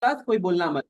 Class कोई बोलना मत।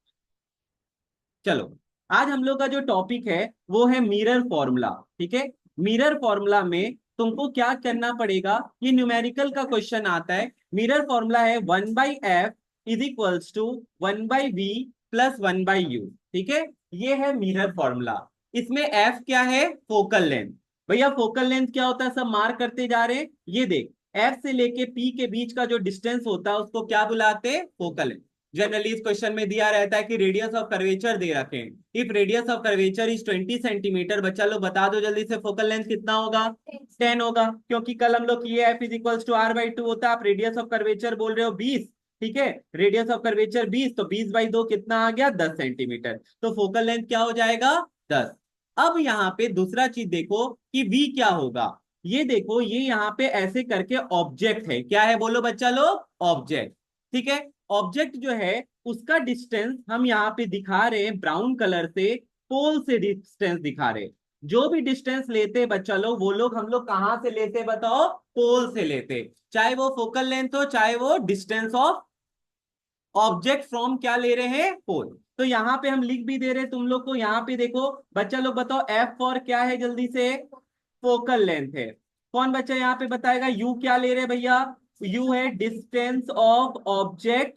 चलो, आज हम लोग का जो टॉपिक है वो है मिरर फॉर्मूला। ठीक है। मिरर फॉर्मूला में तुमको क्या करना पड़ेगा, ये न्यूमेरिकल का क्वेश्चन आता है। मिरर फॉर्मूला है 1/f is equals to 1/v plus 1/u। ठीक है। ये है मिरर फॉर्मूला। इसमें f क्या है, फोकल लेंथ। भैया फोकल लेंथ क्या होता है, सब मार्क करते जा रहे हैं। ये देख, f से लेके p के बीच का जो डिस्टेंस होता है उसको क्या बुलाते हैं, फोकल लेंथ। जनरली इस क्वेश्चन में दिया रहता है कि रेडियस ऑफ कर्वेचर दे रखे हैं। If radius of curvature is 20 centimetre, बच्चा लोग बता दो जल्दी से, फोकल लेंथ कितना होगा, 10 होगा। क्योंकि कल हम लोग किए F is equals to r/2 होता है। आप रेडियस ऑफ कर्वेचर बोल रहे हो 20। ठीक है। रेडियस ऑफ कर्वेचर 20, तो 20/2 कितना आ गया, 10 सेंटीमीटर। तो फोकल लेंथ क्या हो जाएगा, 10। अब यहाँ पे दूसरा चीज देखो कि v क्या होगा। ये देखो, ये यहाँ पे ऐसे करके ऑब्जेक्ट है, क्या है बोलो बच्चा लोग, ऑब्जेक्ट। ठीक है। ऑब्जेक्ट जो है उसका डिस्टेंस हम यहाँ पे दिखा रहे हैं ब्राउन कलर से, पोल से डिस्टेंस दिखा रहे हैं। जो भी डिस्टेंस लेते बच्चा लोग, वो लोग हम लोग कहाँ से लेते बताओ, पोल से लेते। चाहे वो फोकल लेंथ हो, चाहे वो डिस्टेंस ऑफ ऑब्जेक्ट फ्रॉम क्या ले रहे हैं, पोल। तो यहाँ पे हम लिख भी दे रहे हैं तुम लोग को। यहाँ पे देखो बच्चा लोग बताओ, एफ फॉर क्या है जल्दी से, फोकल लेंथ है। कौन बच्चा यहाँ पे बताएगा, यू क्या ले रहे हैं भैया, यू है distance of object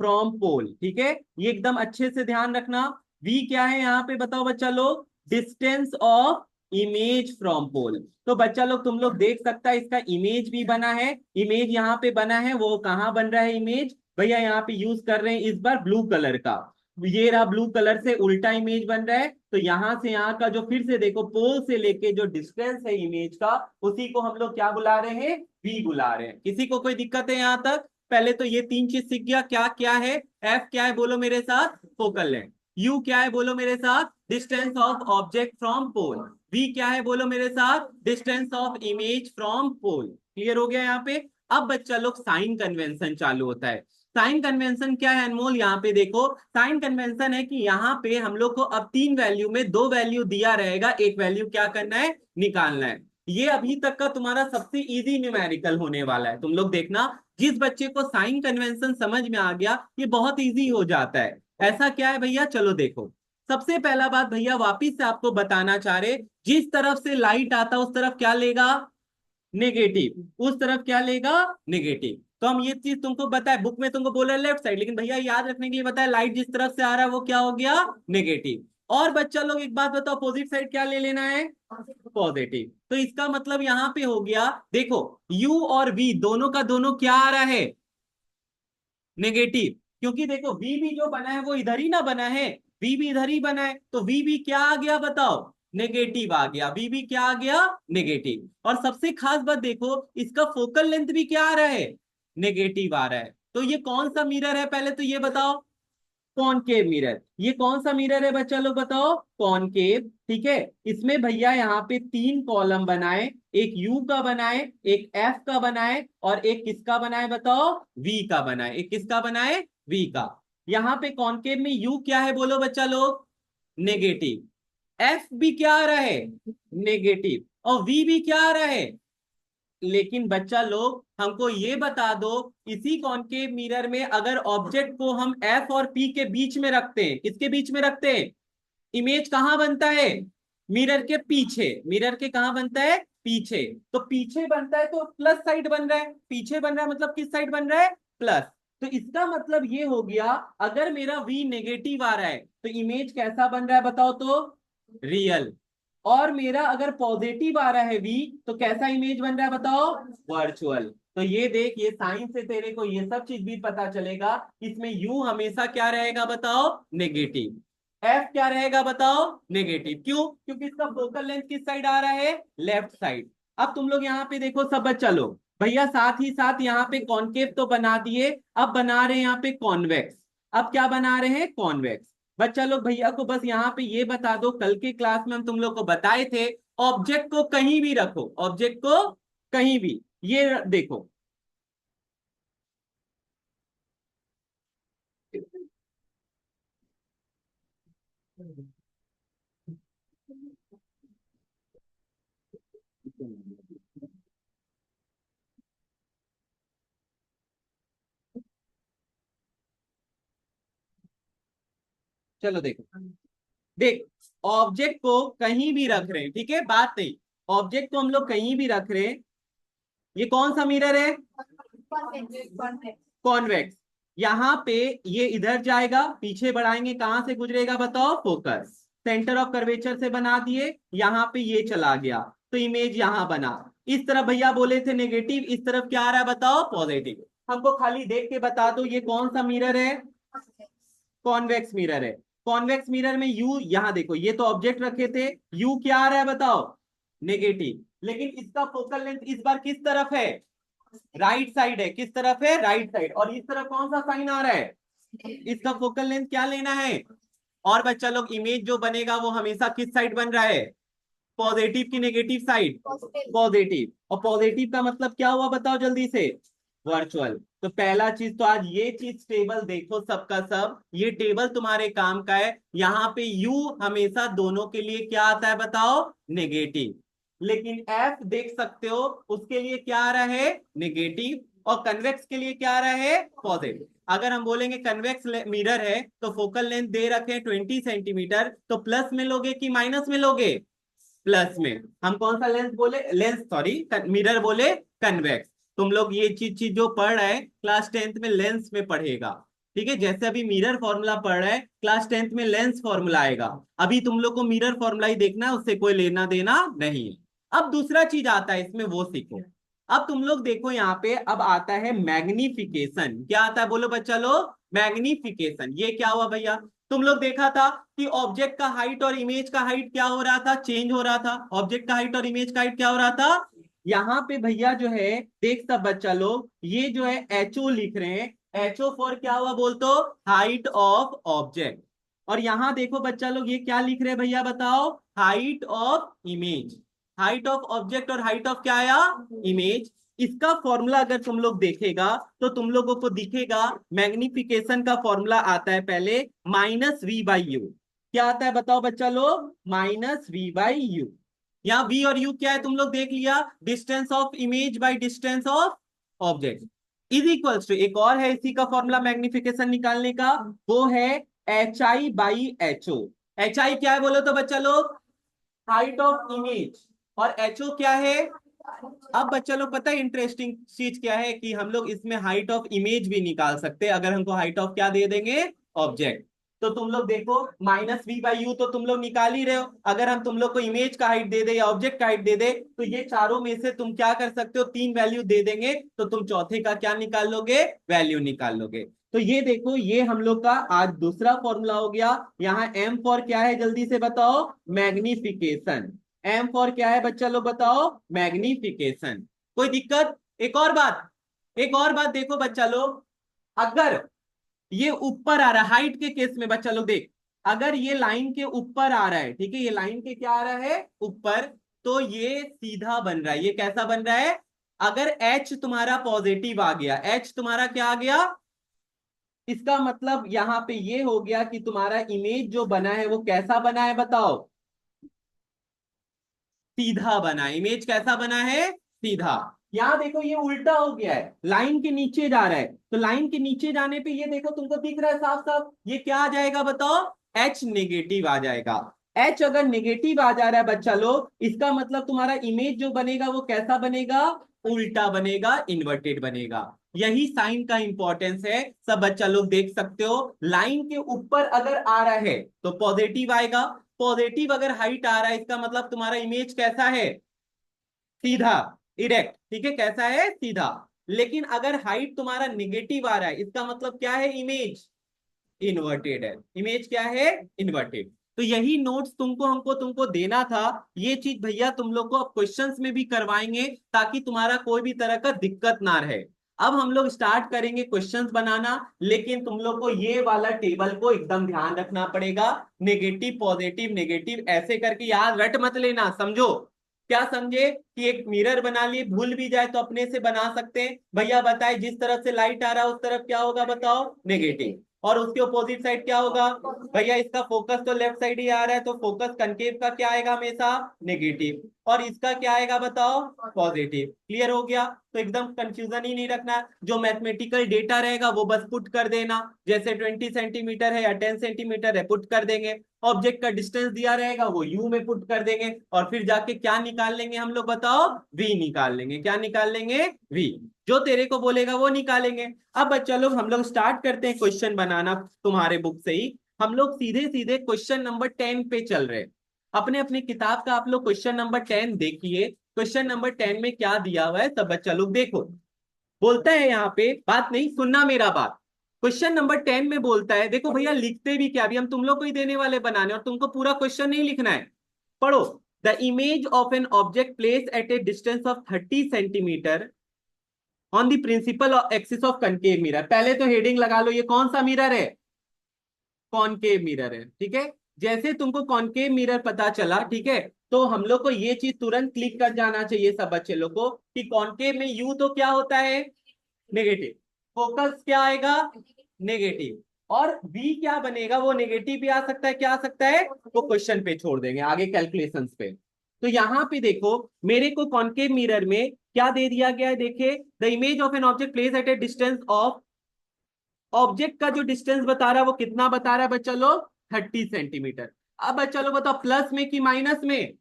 from pole. ठीक है। ये एकदम अच्छे से ध्यान रखना। वी क्या है यहाँ पे बताओ बच्चा लोग, distance of image from pole. तो बच्चा लोग तुम लोग देख सकता है इसका इमेज भी बना है। इमेज यहाँ पे बना है, वो कहाँ बन रहा है इमेज भैया, यहाँ पे यूज कर रहे हैं इस बार ब्लू कलर का। ये रहा ब्लू कलर से उल्टा इमेज बन रहा है। तो यहाँ से यहाँ का जो फिर से देखो, पोल से लेके जो डिस्टेंस है इमेज का, उसी को हम लोग क्या बुला रहे हैं, वी बुला रहे हैं। किसी को कोई दिक्कत है यहाँ तक। पहले तो ये तीन चीज सीख गया, क्या क्या है, एफ क्या है बोलो मेरे साथ, फोकल लेंथ। यू क्या है बोलो मेरे साथ, distance of object from pole. V क्या है बोलो मेरे साथ, distance of image from pole. Clear हो गया यहाँ पे। अब बच्चा लोग साइन कन्वेंशन चालू होता है। साइन कन्वेंशन क्या है अनमोल, यहाँ पे देखो। साइन कन्वेंशन है कि यहाँ पे हम लोग को अब तीन वैल्यू में दो वैल्यू दिया रहेगा, एक वैल्यू क्या करना है, निकालना है। ये अभी तक का तुम्हारा सबसे इजी न्यूमेरिकल होने वाला है। तुम लोग देखना, जिस बच्चे को साइन कन्वेंशन समझ में आ गया, ये बहुत इजी हो जाता है। ऐसा क्या है भैया, चलो देखो। सबसे पहला बात भैया वापिस से आपको बताना चाह रहे, जिस तरफ से लाइट आता उस तरफ क्या लेगा, नेगेटिव। उस तरफ क्या लेगा, नेगेटिव। तो हम ये चीज तुमको बताए, बुक में तुमको बोला लेफ्ट साइड, लेकिन भैया याद रखने के लिए बताया, लाइट जिस तरफ से आ रहा है वो क्या हो गया, नेगेटिव। और बच्चा लोग एक बात बताओ, अपोजिट साइड क्या ले लेना है, पॉजिटिव। तो इसका मतलब यहां पे हो गया, देखो u और v दोनों का दोनों क्या आ रहा है, नेगेटिव। क्योंकि देखो v भी जो बना है वो इधर ही ना बना है, v भी इधर ही बना है, तो v भी क्या आ गया बताओ, नेगेटिव आ गया। v भी क्या आ गया, नेगेटिव। और सबसे खास बात देखो, इसका फोकल लेंथ भी क्या आ रहा है, नेगेटिव आ रहा है। तो ये कौन सा मिरर है पहले तो ये बताओ, कॉनकेव मिरर। ये कौन सा मिरर है बच्चा लोग बताओ, कॉनकेव। ठीक है। इसमें भैया यहाँ पे तीन कॉलम बनाए, एक यू का बनाए, एक एफ का बनाए, और एक किसका बनाए बताओ, वी का बनाए। एक किसका बनाए, वी का। यहाँ पे कॉनकेव में यू क्या है बोलो बच्चा लोग, नेगेटिव। एफ भी क्या आ रहा है, नेगेटिव। और वी भी क्या आ रहा है। लेकिन बच्चा लोग हमको ये बता दो, इसी कॉनकेव मिरर में अगर ऑब्जेक्ट को हम एफ और पी के बीच में रखते हैं, किसके बीच में रखते हैं, इमेज कहां बनता है, मिरर के पीछे। मिरर के कहां बनता है, पीछे। तो पीछे बनता है तो प्लस साइड बन रहा है, पीछे बन रहा है मतलब किस साइड बन रहा है, प्लस। तो इसका मतलब ये हो गया, अगर मेरा वी नेगेटिव आ रहा है तो इमेज कैसा बन रहा है बताओ तो, रियल। और मेरा अगर पॉजिटिव आ रहा है वी, तो कैसा इमेज बन रहा है बताओ, वर्चुअल। तो ये देख, ये साइंस से तेरे को ये सब चीज भी पता चलेगा। इसमें यू हमेशा क्या रहेगा बताओ, नेगेटिव। एफ क्या रहेगा बताओ, नेगेटिव। क्यों, क्योंकि इसका फोकल लेंथ किस साइड आ रहा है, लेफ्ट साइड। अब तुम लोग यहाँ पे देखो सब बच्चा लोग, भैया साथ ही साथ यहाँ पे कॉनकेव तो बना दिए, अब बना रहे हैं यहाँ पे कॉन्वेक्स। अब क्या बना रहे हैं, कॉन्वेक्स। बच्चा लोग भैया को बस यहाँ पे ये बता दो, कल के क्लास में हम तुम लोग को बताए थे, ऑब्जेक्ट को कहीं भी रखो, ऑब्जेक्ट को कहीं भी। ये देखो, चलो देखो, देख ऑब्जेक्ट को कहीं भी रख रहे हैं, ठीक है, बात नहीं, ऑब्जेक्ट को हम लोग कहीं भी रख रहे हैं। ये कौन सा मिरर है? कॉन्वेक्स। यहाँ पे ये इधर जाएगा, पीछे बढ़ाएंगे, कहां से गुजरेगा बताओ? फोकस, सेंटर ऑफ कर्वेचर से बना दिए, यहाँ पे ये चला गया, तो इमेज यहाँ बना। इस तरफ भैया बोले थे नेगेटिव, इस तरफ क्या आ रहा है बताओ? पॉजिटिव। हमको खाली देख के बता दो ये कौन सा मिरर है? कॉन्वेक्स मिरर है। कॉन्वेक्स मिरर में यू, यहां देखो, ये तो ऑब्जेक्ट रखे थे, यू क्या आ रहा है बताओ? नेगेटिव। लेकिन इसका फोकल लेंथ इस बार किस तरफ है? राइट साइड है। किस तरफ है? Right side. और इस तरफ कौन सा साइन आ रहा है? इसका फोकल लेंथ क्या लेना है? और बच्चा लोग, इमेज जो बनेगा वो हमेशा किस साइड बन रहा है? पॉजिटिव की नेगेटिव साइड? पॉजिटिव। और पॉजिटिव का मतलब क्या हुआ बताओ जल्दी से? वर्चुअल। तो पहला चीज तो आज ये चीज, टेबल देखो सबका सब, ये टेबल तुम्हारे काम का है। यहाँ पे यू हमेशा दोनों के लिए क्या आता है बताओ? नेगेटिव। लेकिन एफ देख सकते हो, उसके लिए क्या आ रहा है? नेगेटिव। और कन्वेक्स के लिए क्या आ रहा है? पॉजिटिव। अगर हम बोलेंगे कन्वेक्स मिरर है तो फोकल लेंथ दे रखे 20 सेंटीमीटर, तो प्लस में लोगे कि माइनस में लोगे? प्लस में। हम कौन सा लेंस बोले? लेंस, सॉरी, मिरर बोले कन्वेक्स। तुम लोग ये चीज चीज जो पढ़ रहे हैं क्लास 10th में लेंस में पढ़ेगा, ठीक है? जैसे अभी मिरर फॉर्मूला पढ़ रहे हैं, क्लास 10th में लेंस फॉर्मूला आएगा। अभी तुम लोग को मिरर फॉर्मूला ही देखना है, उससे कोई लेना देना नहीं है। अब दूसरा चीज आता है इसमें, वो सीखो। अब तुम लोग देखो यहाँ पे, अब आता है मैग्निफिकेशन। क्या आता है बोलो बच्चा लोग? मैग्निफिकेशन। ये क्या हुआ भैया? तुम लोग देखा था कि ऑब्जेक्ट का हाइट और इमेज का हाइट क्या हो रहा था? चेंज हो रहा था। ऑब्जेक्ट का हाइट और इमेज का हाइट क्या हो रहा था? यहाँ पे भैया जो है, देख सब बच्चा लोग, ये जो है एचओ लिख रहे हैं। एचओ फॉर क्या हुआ बोल तो? Height of object. और यहाँ देखो बच्चा लोग, ये क्या लिख रहे हैं भैया बताओ? Height of image. Height of object और हाइट ऑफ क्या आया? इमेज। इसका फॉर्मूला अगर तुम लोग देखेगा तो तुम लोगों को दिखेगा, मैग्निफिकेशन का फॉर्मूला आता है पहले -v/u। क्या आता है बताओ बच्चा लोग? -v/u। यहाँ v और u क्या है तुम लोग देख लिया? Distance of image by distance of object is equals to, एक और है इसी का फॉर्मूला मैग्निफिकेशन निकालने का, वो है HI/HO। HI क्या है बोलो तो बच्चा लोग? Height of image. और HO क्या है? अब बच्चा लोग पता है इंटरेस्टिंग चीज क्या है, कि हम लोग इसमें हाइट ऑफ इमेज भी निकाल सकते हैं अगर हमको हाइट ऑफ क्या दे देंगे? ऑब्जेक्ट। तो तुम लोग देखो, -v/u तो तुम लोग निकाल ही रहे हो। अगर हम तुम लोग को इमेज का हाइट दे दे या ऑब्जेक्ट का हाइट दे दे, तो ये चारों में से तुम क्या कर सकते हो? 3 वैल्यू दे देंगे, तो तुम चौथे का क्या निकाल लोगे? वैल्यू निकाल लोगे। तो ये देखो, ये हम लोग का आज दूसरा फॉर्मूला हो गया। यहाँ एम फॉर क्या है जल्दी से बताओ? मैग्निफिकेशन। एम फॉर क्या है बच्चा लोग बताओ? मैग्निफिकेशन। कोई दिक्कत? एक और बात, एक और बात देखो बच्चा लोग, अगर ये ऊपर आ रहा है, हाइट के केस में बच्चा लोग देख, अगर ये लाइन के ऊपर आ रहा है, ठीक है, ये लाइन के क्या आ रहा है? ऊपर, तो ये सीधा बन रहा है। ये कैसा बन रहा है? अगर एच तुम्हारा पॉजिटिव आ गया, एच तुम्हारा क्या आ गया? इसका मतलब यहां पे ये हो गया कि तुम्हारा इमेज जो बना है वो कैसा बना है बताओ? सीधा बना। इमेज कैसा बना है? सीधा। यहाँ देखो ये उल्टा हो गया है, लाइन के नीचे जा रहा है, तो लाइन के नीचे जाने पे ये देखो तुमको दिख रहा है साफ साफ, ये क्या आ जाएगा बताओ? H नेगेटिव आ जाएगा। H अगर नेगेटिव आ जा रहा है बच्चा लोग, इसका मतलब तुम्हारा इमेज जो बनेगा वो कैसा बनेगा? उल्टा बनेगा, इन्वर्टेड बनेगा। यही साइन का इंपॉर्टेंस है, सब बच्चा लोग देख सकते हो। लाइन के ऊपर अगर आ रहा है तो पॉजिटिव आएगा। पॉजिटिव अगर हाइट आ रहा है, इसका मतलब तुम्हारा इमेज कैसा है? सीधा, इरेक्ट, ठीक है, कैसा है? सीधा। लेकिन अगर हाइट तुम्हारा निगेटिव आ रहा है, इसका मतलब क्या है? इमेज इन्वर्टेड है। इमेज क्या है? इन्वर्टेड। तो यही नोट्स तुमको हमको तुमको देना था। ये चीज भैया तुम लोग को अब क्वेश्चंस में भी करवाएंगे, ताकि तुम्हारा कोई भी तरह का दिक्कत ना रहे। अब हम लोग स्टार्ट करेंगे क्वेश्चंस बनाना, लेकिन तुम लोग को ये वाला टेबल को एकदम ध्यान रखना पड़ेगा। नेगेटिव पॉजिटिव नेगेटिव ऐसे करके याद रट मत लेना, समझो? क्या समझे? कि एक मिरर बना लिए, भूल भी जाए तो अपने से बना सकते हैं। भैया बताए जिस तरफ से लाइट आ रहा है उस तरफ क्या होगा बताओ? नेगेटिव। और उसके अपोजिट साइड क्या होगा? भैया इसका फोकस तो लेफ्ट साइड ही आ रहा है, तो फोकस कनकेव का क्या आएगा? हमेशा नेगेटिव। और इसका क्या आएगा बताओ, पॉजिटिव। क्लियर हो गया? तो एकदम कंफ्यूजन ही नहीं रखना, जो मैथमेटिकल डेटा रहेगा वो बस पुट कर देना, जैसे 20 सेंटीमीटर है या 10 सेंटीमीटर है पुट कर देंगे, ऑब्जेक्ट का डिस्टेंस दिया रहेगा वो यू में पुट कर देंगे, और फिर जाके क्या निकाल लेंगे हम लोग बताओ, वी निकाल लेंगे। क्या निकाल लेंगे? वी। जो तेरे को बोलेगा वो निकालेंगे। अब बच्चा लोग हम लोग स्टार्ट करते हैं क्वेश्चन बनाना तुम्हारे बुक से ही। हम लोग सीधे सीधे क्वेश्चन नंबर 10 पे चल रहे हैं। अपने अपनी किताब का आप लोग क्वेश्चन नंबर 10 देखिए। क्वेश्चन नंबर 10 में क्या दिया हुआ है सब बच्चा लोग देखो। बोलता है यहाँ पे, बात नहीं सुनना मेरा बात, क्वेश्चन नंबर 10 में बोलता है, देखो भैया लिखते भी क्या, अभी हम तुम लोग को ही देने वाले बनाने, और तुमको पूरा क्वेश्चन नहीं लिखना है। पढ़ो। The image of an object place at a distance of 30 centimetre on the principal axis of concave mirror. पहले तो हेडिंग लगा लो, ये कौन सा मिरर है? कॉनकेव मिरर है। ठीक है, जैसे तुमको कॉनकेव मिरर पता चला, ठीक है, तो हम लोग को ये चीज तुरंत क्लिक कर जाना चाहिए सब बच्चे लोग को कि कॉनकेव में यू तो क्या होता है, नेगेटिव। फोकस क्या आएगा, नेगेटिव। और बी क्या बनेगा, वो नेगेटिव भी आ सकता है, क्या आ सकता है, वो क्वेश्चन पे छोड़ देंगे आगे कैलकुलेशंस पे। तो यहाँ पे देखो, मेरे को कॉनकेव मिरर में क्या दे दिया गया है, देखे, the image of an object place at a distance of, object का जो डिस्टेंस बता रहा है वो कितना बता रहा है बच्चा लोग, 30 सेंटीमीटर। अब बच्चा लोग बताओ प्लस में कि माइनस में?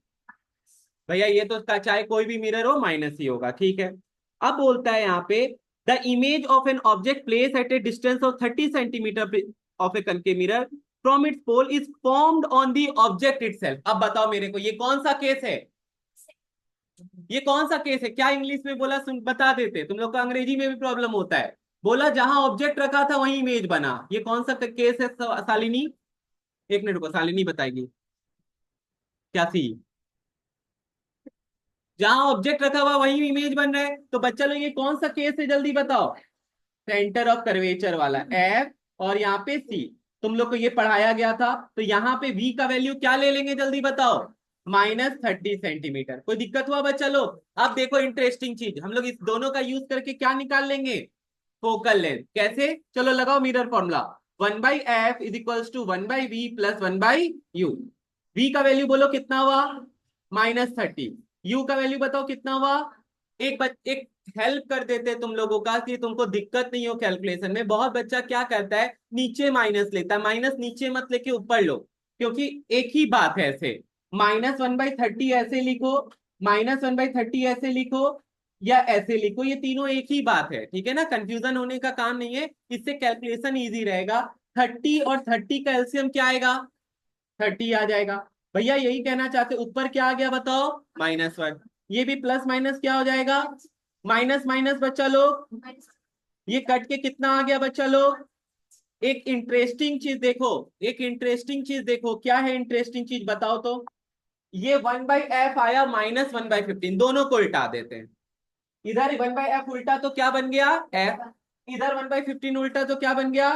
भैया ये तो चाहे कोई भी मिरर हो माइनस ही होगा, ठीक है। अब बोलता है यहाँ पे, the image of an object place at a distance of 30 centimetre of a concave mirror from its pole is formed on the object itself. अब बताओ मेरे को, ये कौन सा केस है, ये कौन सा केस है? क्या इंग्लिश में बोला, सुन बता देते, तुम लोग को अंग्रेजी में भी प्रॉब्लम होता है। बोला जहां ऑब्जेक्ट रखा था वहीं इमेज बना, ये कौन सा केस है शालिनी? एक मिनट को, शालिनी बताएगी क्या थी। जहां ऑब्जेक्ट रखा हुआ वहीं इमेज बन रहा है, तो बच्चा लोग ये कौन सा केस है जल्दी बताओ? सेंटर ऑफ कर्वेचर वाला एफ, और यहाँ पे सी। तुम लोग को ये पढ़ाया गया था, तो यहाँ पे वी का वैल्यू क्या ले लेंगे जल्दी बताओ, -30 सेंटीमीटर। कोई दिक्कत हुआ बच्चा लोग? अब देखो इंटरेस्टिंग चीज, हम लोग इस दोनों का यूज करके क्या निकाल लेंगे, फोकल लेंथ। कैसे? चलो लगाओ mirror formula, 1/f = 1/v plus 1/u। v का वैल्यू बोलो कितना हुआ, -30। u का वैल्यू बताओ कितना हुआ। एक हेल्प कर देते तुम लोगों का कि तुमको दिक्कत नहीं हो कैलकुलेशन में। बहुत बच्चा क्या करता है, नीचे माइनस लेता है, माइनस नीचे मत लेके ऊपर लो, क्योंकि एक ही बात है ऐसे, -1/30 ऐसे लिखो, -1/30 ऐसे लिखो, या ऐसे लिखो, ये तीनों एक ही बात है, ठीक है ना, कंफ्यूजन होने का काम नहीं है, इससे कैलकुलेशन इजी रहेगा। 30 और 30 का एलसीएम क्या आएगा, 30 आ जाएगा। भैया यही कहना चाहते, ऊपर क्या आ गया बताओ, -1। ये भी प्लस माइनस क्या हो जाएगा, माइनस माइनस बच्चा लोग, ये कट के कितना आ गया बच्चा लोग। एक इंटरेस्टिंग चीज देखो, एक इंटरेस्टिंग चीज देखो, क्या है इंटरेस्टिंग चीज बताओ तो। ये 1/f आया, -1/15, दोनों को उल्टा देते हैं। इधर 1/f उल्टा तो क्या बन गया, f। इधर 1/15 उल्टा तो क्या बन गया,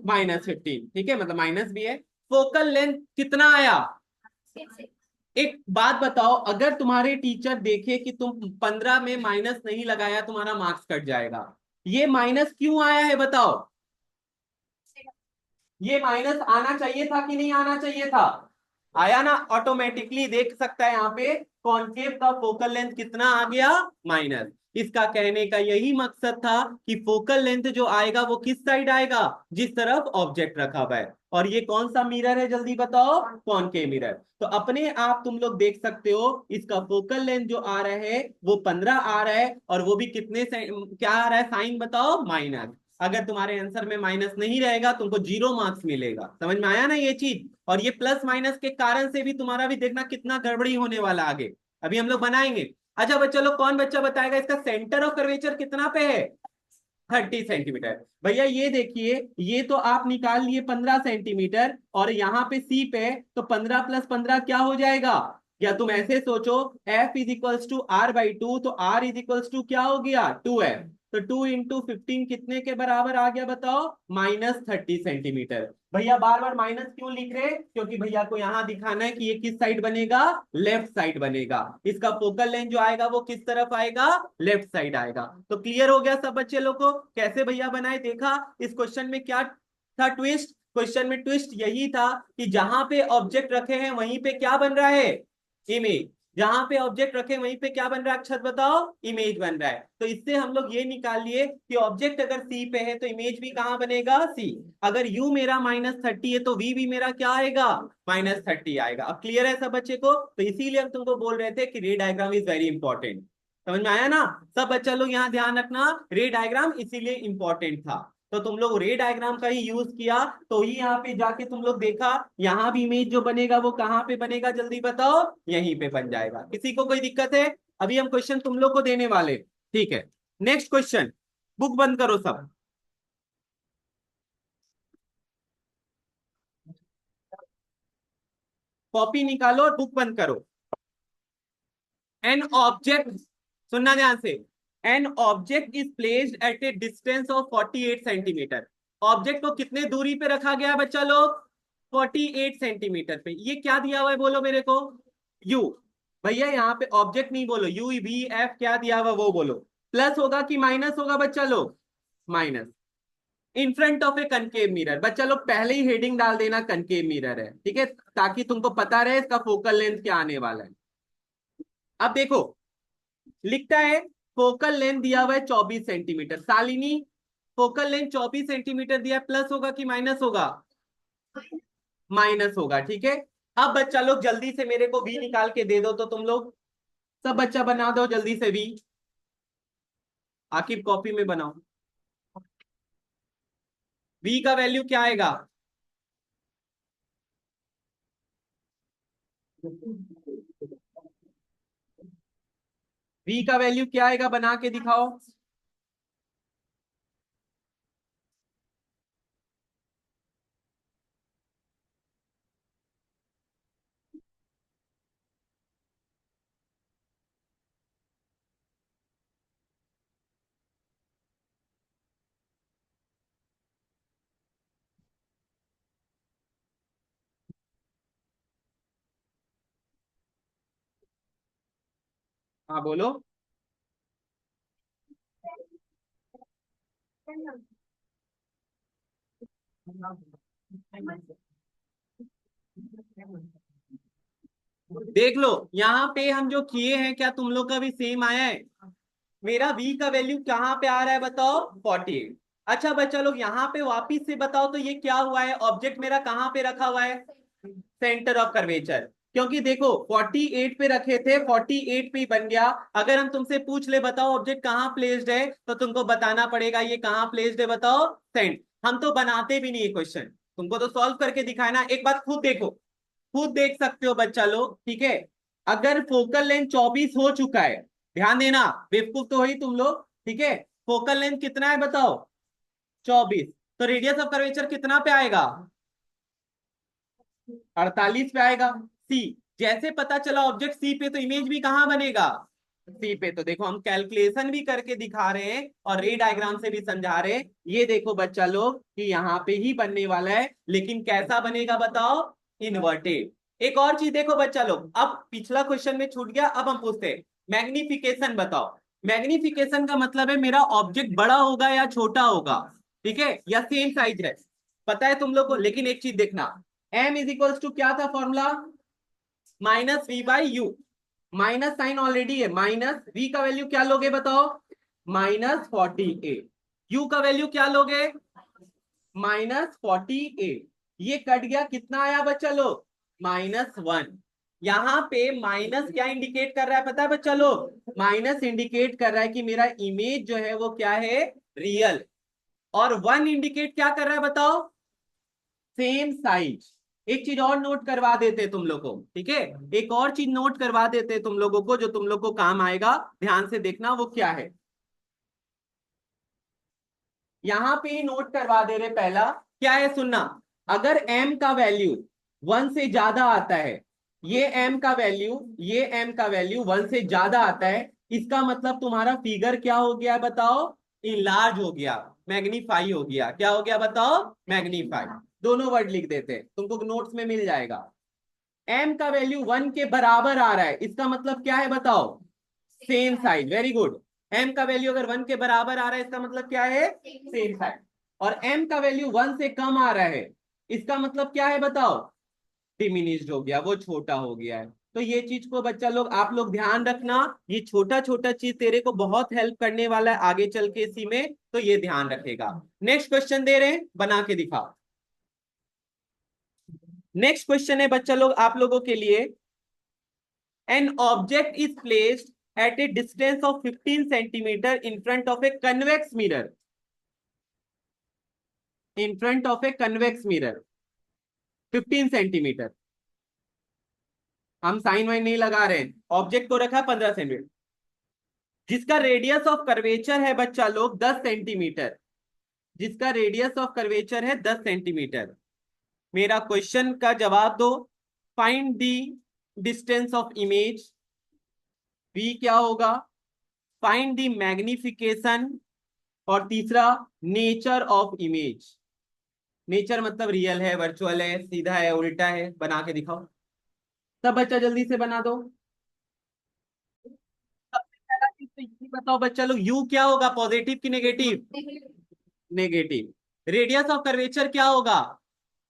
-15। ठीक है, मतलब माइनस भी है। फोकल लेंथ कितना आया। एक बात बताओ, अगर तुम्हारे टीचर देखे कि तुम 15 में माइनस नहीं लगाया, तुम्हारा मार्क्स कट जाएगा। ये माइनस क्यों आया है बताओ, ये माइनस आना चाहिए था कि नहीं आना चाहिए था, आया ना, ऑटोमेटिकली देख सकता है यहाँ पे कॉनकेव का फोकल लेंथ कितना आ गया, माइनस। इसका कहने का यही मकसद था कि फोकल लेंथ जो आएगा वो किस साइड आएगा, जिस तरफ ऑब्जेक्ट रखा हुआ है। और ये कौन सा मिरर है जल्दी बताओ, कॉनकेव मिरर। तो अपने आप तुम लोग देख सकते हो, इसका फोकल लेंथ जो आ रहा है वो 15 आ रहा है, और वो भी कितने से क्या आ रहा है, साइन बताओ, माइनस। अगर तुम्हारे आंसर में माइनस नहीं रहेगा तुमको 0 मार्क्स मिलेगा। समझ में आया ना ये चीज? और ये प्लस माइनस के कारण से भी तुम्हारा भी देखना कितना गड़बड़ी होने वाला आगे, अभी हम लोग बनाएंगे। अच्छा बच्चा लोग, कौन बच्चा बताएगा इसका सेंटर ऑफ कर्वेचर कितना पे है, 30 सेंटीमीटर। भैया ये देखिए, ये तो आप निकाल लिए 15 सेंटीमीटर, और यहाँ पे सी पे, तो 15 + 15 क्या हो जाएगा, या तुम ऐसे सोचो, F = R/2, तो R क्या हो गया, 2F। तो 2 × 15 कितने के बराबर आ गया बताओ, -30 सेंटीमीटर। भैया बार बार माइनस क्यों लिख रहे, क्योंकि भैया को यहाँ दिखाना है कि ये किस साइड बनेगा, लेफ्ट साइड बनेगा। इसका फोकल लेंथ जो आएगा वो किस तरफ आएगा, लेफ्ट साइड आएगा। तो क्लियर हो गया सब बच्चे लोग को, कैसे भैया बनाए देखा। इस क्वेश्चन में क्या था ट्विस्ट, क्वेश्चन में ट्विस्ट यही था कि जहां पे ऑब्जेक्ट रखे हैं वहीं पे क्या बन रहा है, इमेज। जहां पे ऑब्जेक्ट रखे वहीं पे क्या बन रहा है अक्षत बताओ, इमेज बन रहा है। तो इससे हम लोग ये निकाल लिए कि ऑब्जेक्ट अगर सी पे है तो इमेज भी कहाँ बनेगा, सी। अगर यू मेरा -30 है तो वी भी मेरा क्या आएगा, -30 आएगा। अब क्लियर है सब बच्चे को? तो इसीलिए हम तुमको बोल रहे थे कि रे डायग्राम इज वेरी इंपॉर्टेंट। समझ में आया ना? सब बच्चा लोग यहाँ ध्यान रखना, रे डायग्राम इसीलिए इंपॉर्टेंट था। तो तुम लोग रे डायग्राम का ही यूज किया, तो ही यहाँ पे जाके तुम लोग देखा यहाँ भी इमेज जो बनेगा वो कहाँ पे बनेगा, जल्दी बताओ, यहीं पे बन जाएगा। किसी को कोई दिक्कत है? अभी हम क्वेश्चन तुम लोग को देने वाले, ठीक है। नेक्स्ट क्वेश्चन, बुक बंद करो सब। कॉपी निकालो और बुक बंद करो। एन ऑब्जेक्ट, सुनना ध्यान से, an object is placed at a distance of 48 centimetre. Object को कितने दूरी पे रखा गया है बच्चा लोग, 48 सेंटीमीटर पे। ये क्या दिया हुआ है बोलो मेरे को, यू। भैया यहाँ पे ऑब्जेक्ट नहीं बोलो, यू वी एफ क्या दिया हुआ वो बोलो। प्लस होगा कि माइनस होगा बच्चा लोग, minus. In front of a concave mirror, बच्चा लोग पहले ही हेडिंग डाल देना कनकेव मिरर है, ठीक है, ताकि तुमको पता रहे इसका फोकल लेंथ क्या आने वाला है। अब देखो लिखता है फोकल लेंथ दिया हुआ है 24 centimetre. Shalini, focal length 24 centimetre दिया है, प्लस होगा कि माइनस होगा, माइनस होगा, ठीक है। अब बच्चा लोग जल्दी से मेरे को वी निकाल के दे दो, तो तुम लोग सब बच्चा बना दो जल्दी से वी। आकिब कॉपी में बनाओ। वी का वैल्यू क्या आएगा, वी का वैल्यू क्या आएगा बना के दिखाओ। हाँ बोलो। देख लो यहाँ पे हम जो किए हैं, क्या तुम लोग का भी सेम आया है? मेरा v का वैल्यू कहाँ पे आ रहा है बताओ, 48। अच्छा बच्चा लोग यहाँ पे वापिस से बताओ, तो ये क्या हुआ है, ऑब्जेक्ट मेरा कहाँ पे रखा हुआ है, सेंटर ऑफ कर्वेचर। क्योंकि देखो 48 पे रखे थे, 48 पे ही बन गया। अगर हम तुमसे पूछ ले बताओ ऑब्जेक्ट कहाँ प्लेस्ड है, तो तुमको बताना पड़ेगा ये कहाँ प्लेस्ड है, बताओ सेंट। हम तो बनाते भी नहीं है क्वेश्चन, तुमको तो सॉल्व करके दिखाए ना। एक बात खुद देखो, खुद देख सकते हो बच्चा लोग, ठीक है। अगर फोकल लेंथ 24 हो चुका है, ध्यान देना, बेवकूफ तो हो ही तुम लोग, ठीक है। फोकल लेंथ कितना है बताओ, 24। तो रेडियस ऑफ कर्वेचर कितना पे आएगा, 48 पे आएगा। सी, जैसे पता चला ऑब्जेक्ट सी पे, तो इमेज भी कहाँ बनेगा, सी पे। तो देखो हम कैलकुलेशन भी करके दिखा रहे हैं और रे डायग्राम से भी समझा रहे हैं। ये देखो बच्चा लोग कि यहाँ पे ही बनने वाला है, लेकिन कैसा बनेगा बताओ, इन्वर्टेड। एक और चीज देखो बच्चा लोग, अब पिछला क्वेश्चन में छूट गया, अब हम पूछते हैं मैग्निफिकेशन बताओ। मैग्निफिकेशन का मतलब है मेरा ऑब्जेक्ट बड़ा होगा या छोटा होगा, ठीक है, या सेम साइज है, पता है तुम लोग को। लेकिन एक चीज देखना, एम इज इक्वल्स टू क्या था formula, -v/u। Minus sign already है, माइनस v का वैल्यू क्या लोगे बताओ, -48। u का वैल्यू क्या लोगे, -48। ये कट गया, कितना आया बच्चा लोग, -1। यहाँ पे माइनस क्या इंडिकेट कर रहा है पता है बच्चा लोग, माइनस इंडिकेट कर रहा है कि मेरा इमेज जो है वो क्या है, रियल। और 1 इंडिकेट क्या कर रहा है बताओ, सेम साइज। एक चीज और नोट करवा देते तुम लोग को, ठीक है, एक और चीज नोट करवा देते तुम लोगों को जो तुम लोग को काम आएगा, ध्यान से देखना वो क्या है। यहां पे ही नोट करवा दे रहे, पहला क्या है सुनना, अगर m का वैल्यू 1 से ज्यादा आता है, ये m का वैल्यू, ये m का वैल्यू 1 से ज्यादा आता है, इसका मतलब तुम्हारा फिगर क्या हो गया बताओ, इनलार्ज हो गया, मैग्नीफाई हो गया। क्या हो गया बताओ, मैग्नीफाई। दोनों वर्ड लिख देते हैं, तुमको नोट्स में मिल जाएगा। m का वैल्यू 1 के बराबर आ रहा है, इसका मतलब क्या है बताओ, same size, very good. m का वैल्यू अगर 1 के बराबर आ रहा है, इसका मतलब क्या है, सेम साइज। और m का वैल्यू 1 से कम आ रहा है, इसका मतलब क्या है बताओ, डिमिनिश्ड हो गया, वो छोटा हो गया है। तो ये चीज को बच्चा लोग आप लोग ध्यान रखना, ये छोटा छोटा चीज तेरे को बहुत हेल्प करने वाला है आगे चल के इसी में, तो ये ध्यान रखेगा। नेक्स्ट क्वेश्चन दे रहे हैं, बना के दिखाओ। नेक्स्ट क्वेश्चन है बच्चा लोग आप लोगों के लिए, an object is placed at a distance of 15 centimeter in front of a convex mirror, in front of a convex mirror 15 centimetre, हम साइन वाइन नहीं लगा रहे हैं, ऑब्जेक्ट को रखा 15 सेंटीमीटर, जिसका रेडियस ऑफ कर्वेचर है बच्चा लोग 10 सेंटीमीटर, जिसका रेडियस ऑफ कर्वेचर है 10 सेंटीमीटर। मेरा क्वेश्चन का जवाब दो। Find the distance of image, v क्या होगा, फाइंड द मैग्निफिकेशन, और तीसरा नेचर ऑफ इमेज। नेचर मतलब रियल है, वर्चुअल है, सीधा है, उल्टा है, बना के दिखाओ। सब बच्चा जल्दी से बना दो। सबसे पहला चीज तो ये बताओ बच्चा लोग, यू क्या होगा, पॉजिटिव की negative? Negative. Radius of curvature क्या होगा?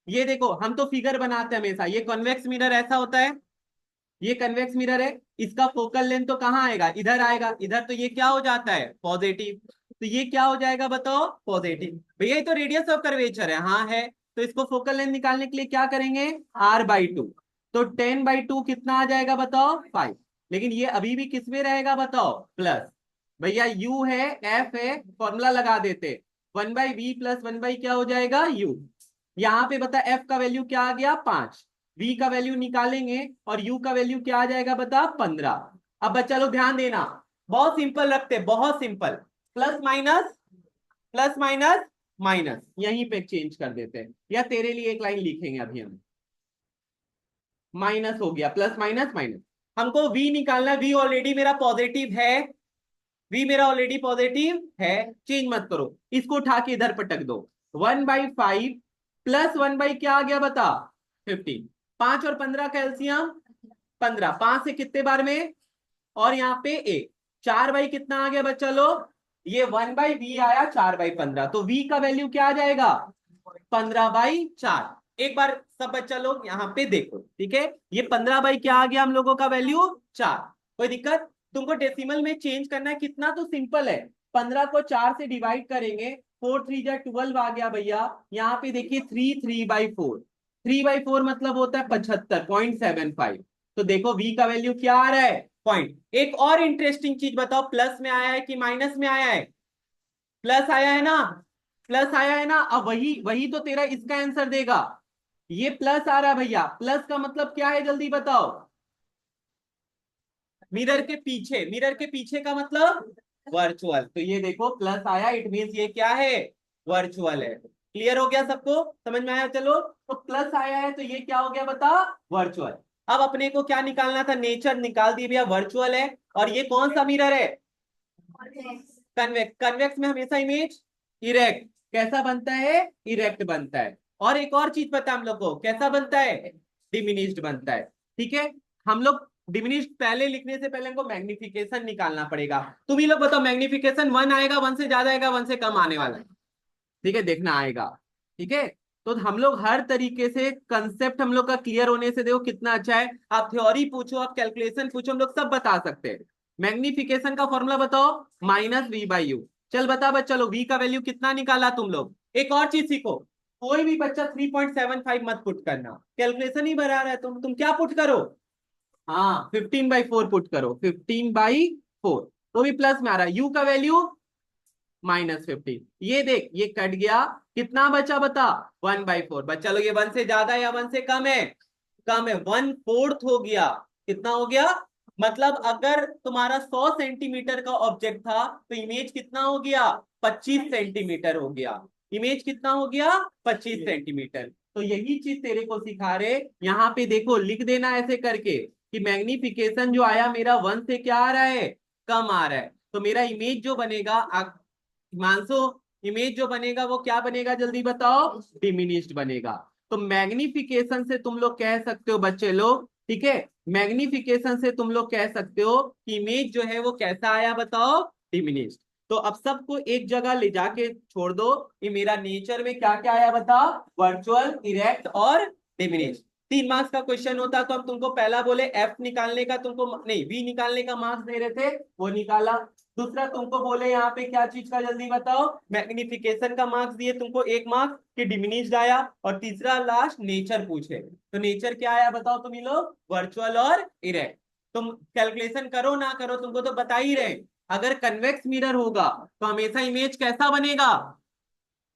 ये देखो हम तो फिगर बनाते हैं हमेशा, ये कॉन्वेक्स मिरर ऐसा होता है, ये कन्वेक्स मिरर है, इसका फोकल लेंथ तो कहाँ आएगा, इधर आएगा, इधर तो ये क्या हो जाता है, पॉजिटिव, तो ये क्या हो जाएगा बताओ, पॉजिटिव। भैया ये तो रेडियस ऑफ कर्वेचर है, हाँ है, तो इसको फोकल लेंथ निकालने के लिए क्या करेंगे, r/2, तो 10/2 कितना आ जाएगा बताओ, 5। लेकिन ये अभी भी किस में रहेगा बताओ, प्लस। भैया u है, f है, फॉर्मूला लगा देते, 1/v प्लस 1/ क्या हो जाएगा, u। यहाँ पे बता f का वैल्यू क्या आ गया, 5, v का वैल्यू निकालेंगे और u का वैल्यू क्या आ जाएगा बता, 15। अब बच्चा लोग ध्यान देना, बहुत सिंपल रखते, बहुत simple, plus minus, plus minus minus, यहीं पे चेंज कर देते हैं, या तेरे लिए एक लाइन लिखेंगे अभी हम, माइनस हो गया, प्लस माइनस माइनस। हमको v निकालना है, v ऑलरेडी मेरा पॉजिटिव है, v मेरा ऑलरेडी पॉजिटिव है, चेंज मत करो, इसको उठा के इधर पटक दो, 1/5 प्लस 1/ क्या आ गया बता, 15, 5 और 15 का एलसीएम 15, 5 से कितने बार में, और यहाँ पे एक 4/, कितना आ गया बच्चा लोग, ये 1/v आया 4/15, तो v का वैल्यू क्या आ जाएगा, 15/4। एक बार सब बच्चा लोग यहाँ पे देखो, ठीक है, ये 15/ क्या आ गया हम लोगों का वैल्यू, 4। कोई दिक्कत? तुमको डेसिमल में चेंज करना है, कितना तो सिंपल है, 15 को 4 से डिवाइड करेंगे, 4 3 जा 12 आ गया भैया, यहाँ पे देखिए 3/4, 3/4 मतलब होता है 75.75, तो देखो v का वैल्यू क्या आ रहा है, पॉइंट। एक और इंटरेस्टिंग चीज बताओ, प्लस में आया है कि माइनस में आया है, प्लस आया है ना, प्लस आया है ना, अब वही वही तो तेरा इसका आंसर देगा, ये प्लस आ रहा है भैया, प्लस का मतलब क्या है जल्दी बताओ, मिरर के पीछे, मिरर के पीछे का मतलब वर्चुअल, तो ये देखो प्लस आया, इट मींस ये क्या है, वर्चुअल है। क्लियर हो गया सबको, समझ में आया, चलो तो प्लस आया है तो ये क्या हो गया बता, वर्चुअल। अब अपने को क्या निकालना था, नेचर निकाल दिए भैया, वर्चुअल है, और ये कौन सा मिरर है, कन्वेक्स। कन्वेक्स में हमेशा इमेज इरेक्ट, कैसा बनता है, इरेक्ट बनता है। और एक और चीज पता है हम लोग को, कैसा बनता है, डिमिनिश्ड बनता है, ठीक है। हम लोग डिमिनिश्ड पहले लिखने से पहले हमको मैग्निफिकेशन निकालना पड़ेगा, तुम ही लोग बताओ, मैग्निफिकेशन 1 आएगा, 1 से ज्यादा आएगा, 1 से कम आने वाला है, ठीक है, देखना आएगा, ठीक है। तो हम लोग हर तरीके से कंसेप्ट हम लोग का क्लियर होने से देखो कितना अच्छा है, आप थ्योरी पूछो, आप कैलकुलेशन पूछो, हम लोग सब बता सकते हैं। मैग्निफिकेशन का फॉर्मूला बताओ, -v/u। चल बता बच्चा लोग, v का वैल्यू कितना निकाला तुम लोग। एक और चीज सीखो, कोई भी बच्चा 3.75 मत पुट करना, कैलकुलेशन ही बना रहा है, तुम क्या पुट करो, हाँ 15/4 पुट करो, 15/4, तो भी प्लस में आ रहा है, u का वैल्यू -15, ये देख ये कट गया, कितना बचा बता, 1/4। बच्चा लोग ये 1 से ज्यादा या 1 से कम है, कम है, 1/4 हो गया, कितना हो गया, मतलब अगर तुम्हारा 100 सेंटीमीटर का ऑब्जेक्ट था तो इमेज कितना हो गया, 25 सेंटीमीटर हो गया, इमेज कितना हो गया, 25 सेंटीमीटर। तो यही चीज तेरे को सिखा रहे, यहाँ पे देखो लिख देना ऐसे करके कि मैग्निफिकेशन जो आया मेरा 1 से क्या आ रहा है, कम आ रहा है, तो मेरा इमेज जो बनेगा, मानसो इमेज जो बनेगा वो क्या बनेगा जल्दी बताओ, डिमिनिश्ड बनेगा। तो मैग्निफिकेशन से तुम लोग कह सकते हो बच्चे लोग, ठीक है, मैग्निफिकेशन से तुम लोग कह सकते हो कि इमेज जो है वो कैसा आया बताओ, डिमिनिश्ड। तो अब सबको एक जगह ले जाके छोड़ दो, कि मेरा नेचर में क्या क्या आया बता, वर्चुअल, इरेक्ट और डिमिनिश्ड। 3 मार्क्स का क्वेश्चन होता तो हम तुमको पहला बोले एफ निकालने का, तुमको नहीं वी निकालने का मार्क्स दे रहे थे, वो निकाला। दूसरा तुमको बोले यहाँ पे क्या चीज का, जल्दी बताओ, मैग्निफिकेशन का मार्क्स दिए तुमको 1 मार्क्स कि डिमिनिश्ड आया। और तीसरा लास्ट नेचर पूछे, तो नेचर क्या आया बताओ तुम ही लोग, वर्चुअल और इरेक्ट। तुम कैलकुलेशन करो ना करो तुमको तो बता ही रहे, अगर कन्वेक्स मिरर होगा तो हमेशा इमेज कैसा बनेगा,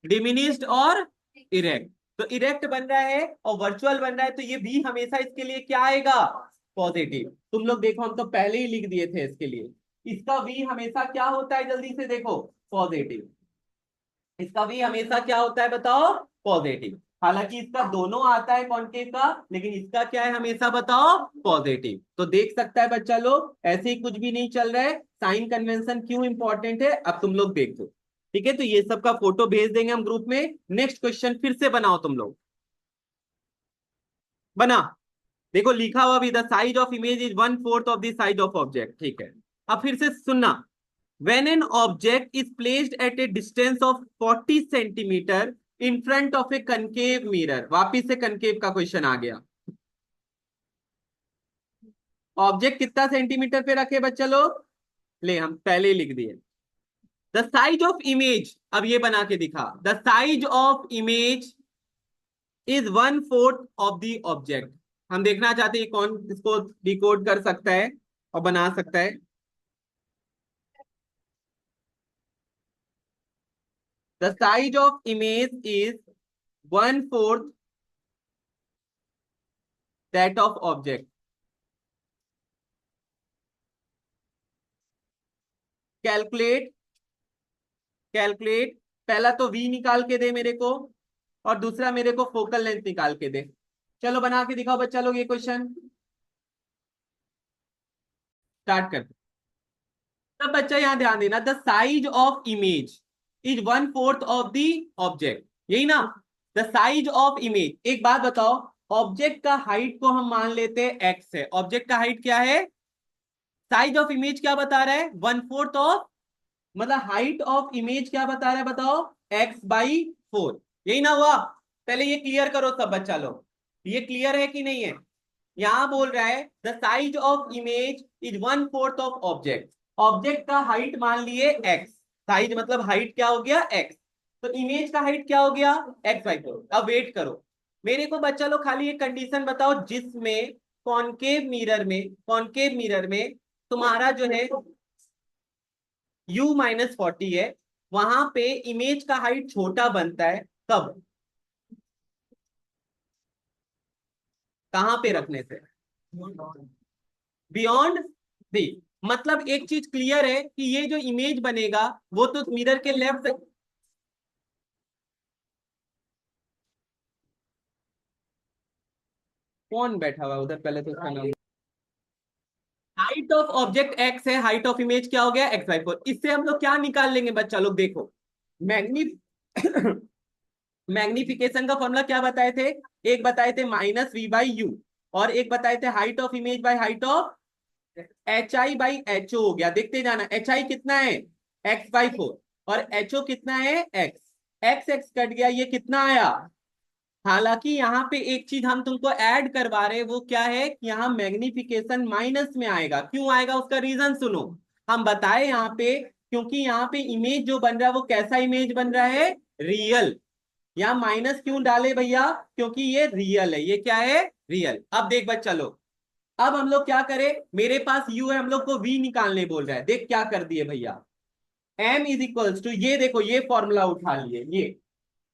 डिमिनिश्ड और इरेक्ट। तो इरेक्ट बन रहा है और वर्चुअल बन रहा है, तो ये भी हमेशा इसके लिए क्या आएगा, पॉजिटिव। तुम लोग देखो हम तो पहले ही लिख दिए थे इसके लिए, इसका भी हमेशा क्या होता है, जल्दी से देखो, पॉजिटिव। इसका भी हमेशा क्या होता है बताओ, पॉजिटिव। हालांकि इसका दोनों आता है कॉन्केव का, लेकिन इसका क्या है हमेशा बताओ, पॉजिटिव। तो देख सकता है बच्चा लोग, ऐसे ही कुछ भी नहीं चल रहा है। साइन कन्वेंशन क्यों इंपॉर्टेंट है अब तुम लोग देखो। ठीक है, तो ये सब का फोटो भेज देंगे हम ग्रुप में। नेक्स्ट क्वेश्चन फिर से बनाओ तुम लोग, बना। देखो लिखा हुआ भी, the size of image is 1/4 of the size of object. ठीक है, अब फिर से सुनना। When an object is placed at a distance of 40 centimeter in front of a concave mirror, वापिस से concave का क्वेश्चन आ गया। ऑब्जेक्ट कितना सेंटीमीटर पे रखे बच्चा लोग, ले हम पहले ही लिख दिए। द साइज ऑफ इमेज, अब ये बना के दिखा, the size of image is 1/4 of the object. हम देखना चाहते हैं कौन इसको डिकोड कर सकता है और बना सकता है। The size of image is 1/4 that of object. Calculate, calculate, पहला तो वी निकाल के दे मेरे को, और दूसरा मेरे को फोकल लेंथ निकाल के दे। चलो बना के दिखाओ बच्चा लोग ये क्वेश्चन, स्टार्ट करते। तब बच्चा यहाँ ध्यान देना, the size of image is 1/4 of the object, यही ना। द साइज ऑफ इमेज, एक बात बताओ, ऑब्जेक्ट का हाइट को हम मान लेते हैं एक्स है, ऑब्जेक्ट का हाइट क्या है, साइज ऑफ इमेज क्या बता रहा है, 1/4 ऑफ, मतलब हाइट ऑफ इमेज क्या बता रहा है बताओ, x/4, यही ना हुआ। पहले ये क्लियर करो सब बच्चा लोग, ये क्लियर है कि नहीं है। यहां बोल रहा है the size of image is 1/4 of object, object का हाइट मान लिए x, साइज मतलब हाइट क्या हो गया x, तो इमेज का हाइट क्या हो गया x/4। अब वेट करो, मेरे को बच्चा लोग खाली एक कंडीशन बताओ जिसमें कॉनकेव मिरर में तुम्हारा जो है u-40 है, वहां पे इमेज का हाइट छोटा बनता है, कब, कहां पे रखने से, बियॉन्ड दी। मतलब एक चीज क्लियर है कि ये जो इमेज बनेगा वो तो मिरर के लेफ्ट, कौन बैठा हुआ है उधर, पहले तो उसका नाम, हाइट ऑफ ऑब्जेक्ट एक्स है, हाइट ऑफ इमेज क्या हो गया x/4। इससे हम लोग क्या निकाल लेंगे बच्चा लोग देखो, मैग्नी मैग्निफिकेशन का फॉर्मूला क्या बताए थे, एक बताए थे -v/u, और एक बताए थे height of image by height of HI/HO हो गया। देखते जाना, HI कितना है x/4, और HO कितना है x, x x कट गया, ये कितना आया। हालांकि यहाँ पे एक चीज हम तुमको ऐड करवा रहे हैं, वो क्या है कि यहाँ मैग्निफिकेशन माइनस में आएगा। क्यों आएगा उसका रीजन सुनो, हम बताए यहाँ पे, क्योंकि यहाँ पे इमेज जो बन रहा है वो कैसा इमेज बन रहा है, रियल। यहाँ माइनस क्यों डाले भैया, क्योंकि ये रियल है, ये क्या है, रियल। अब देख बच्चा लोग, अब हम लोग क्या करें, मेरे पास u है, हम लोग को v निकालने बोल रहा है। देख क्या कर दिए भैया, m इज इक्वल्स टू, ये देखो ये फॉर्मूला उठा लिए, ये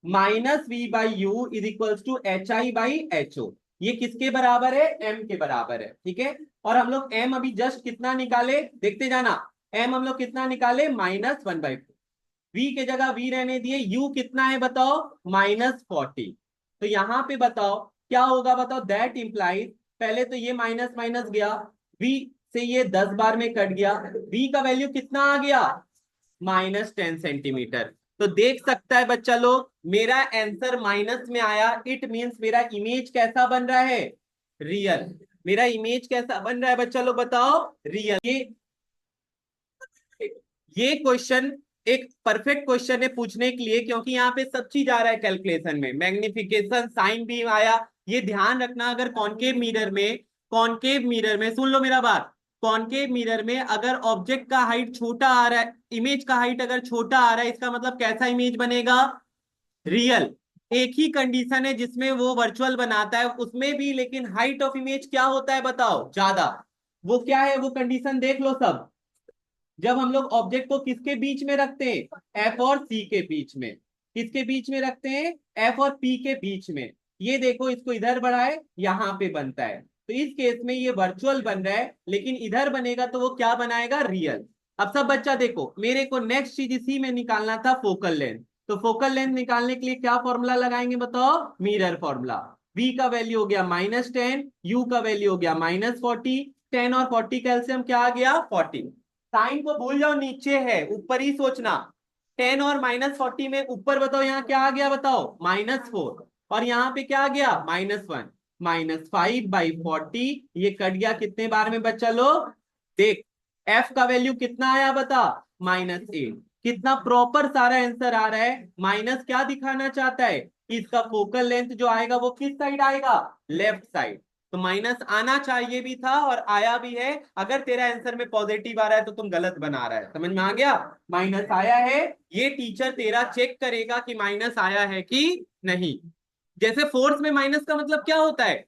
-v/u is equals to HI/HO, ये किसके बराबर है, m के बराबर है। ठीक है, और हम लोग m अभी जस्ट कितना निकाले, देखते जाना, m हम लोग कितना निकाले, -1/4, v के जगह v रहने दिए, u कितना है बताओ, -40। तो यहां पे बताओ क्या होगा, बताओ, दैट इंप्लाइज, पहले तो ये माइनस माइनस गया, v से ये 10 बार में कट गया, v का वैल्यू कितना आ गया, -10 सेंटीमीटर। तो देख सकता है बच्चा लोग, मेरा आंसर माइनस में आया, इट मींस मेरा इमेज कैसा बन रहा है, रियल। मेरा इमेज कैसा बन रहा है बच्चा लोग बताओ, रियल। ये क्वेश्चन एक परफेक्ट क्वेश्चन है पूछने के लिए, क्योंकि यहाँ पे सब चीज आ रहा है कैलकुलेशन में, मैग्निफिकेशन साइन भी आया, ये ध्यान रखना, अगर कॉनकेव मिरर में सुन लो मेरा बात, कॉनकेव मिरर में अगर ऑब्जेक्ट का हाइट छोटा आ रहा है, इमेज का हाइट अगर छोटा आ रहा है, इसका मतलब कैसा इमेज बनेगा? रियल। एक ही कंडीशन है जिसमें वो वर्चुअल बनाता है उसमें भी, लेकिन हाइट ऑफ इमेज क्या होता है बताओ? ज्यादा। वो क्या है वो कंडीशन देख लो सब। जब हम लोग ऑब्जेक्ट को किसके बीच में रखते हैं? एफ और सी के बीच में। किसके बीच में रखते हैं? एफ और पी के बीच में। ये देखो, इसको इधर बढ़ाए, यहां पे बनता है, तो इस केस में ये वर्चुअल बन रहा है, लेकिन इधर बनेगा तो वो क्या बनाएगा? रियल। अब सब बच्चा देखो, मेरे को नेक्स्ट चीज इसी में निकालना था, फोकल लेंथ। तो फोकल लेंथ निकालने के लिए क्या फॉर्मूला लगाएंगे बताओ? Mirror formula. v का वैल्यू हो गया -10, u का वैल्यू हो गया -40, 10 और 40 कैल्सियम क्या आ गया? 40। साइन को भूल जाओ, नीचे है, ऊपर ही सोचना। 10 और -40 में ऊपर बताओ यहाँ क्या आ गया बताओ? -4। और यहाँ पे क्या आ गया? -1। -5/40, ये कट गया कितने बार में बच्चा लोग? देख, एफ का वैल्यू कितना आया बता? -8। कितना प्रॉपर सारा आंसर आ रहा है। माइनस क्या दिखाना चाहता है? इसका फोकल लेंथ जो आएगा वो किस साइड आएगा? Left side. तो माइनस आना चाहिए भी था और आया भी है। अगर तेरा आंसर में पॉजिटिव आ रहा है तो तुम गलत बना रहा है, समझ में आ गया? माइनस आया है, ये टीचर तेरा चेक करेगा कि माइनस आया है कि नहीं। जैसे फोर्स में माइनस का मतलब क्या होता है?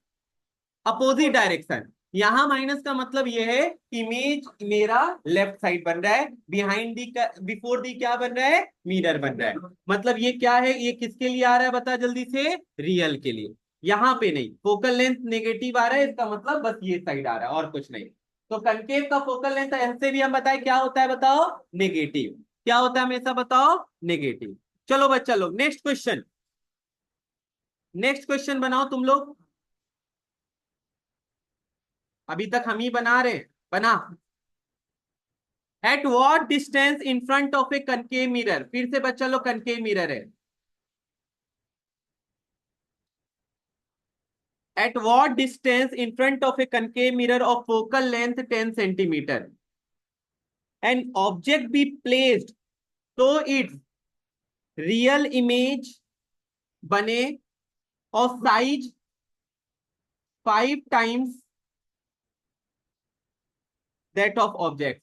Opposite direction. यहां माइनस का मतलब यह है, इमेज मेरा लेफ्ट साइड बन रहा है, बिहाइंड दी बिफोर दी क्या बन रहा है? मिरर बन रहा है। मतलब ये क्या है, ये किसके लिए आ रहा है बता जल्दी से? रियल के लिए। यहां पे नहीं, फोकल लेंथ नेगेटिव आ रहा है, इसका मतलब बस ये साइड आ रहा है और कुछ नहीं। तो कनकेव का फोकल लेंथ ऐसे भी हम बताए क्या होता है बताओ? नेगेटिव। क्या होता है हमेशा बताओ? नेगेटिव। चलो बच्चा लोग, नेक्स्ट क्वेश्चन। नेक्स्ट क्वेश्चन बनाओ तुम लोग। अभी तक हम ही बना रहे हैं, बना। At what distance in front of a concave mirror, फिर से बच्चा लोग कनकेव मिरर है। At what distance in front of a concave mirror of focal length 10 centimetre an object be placed, तो इट्स रियल इमेज बने of size 5 times that of object.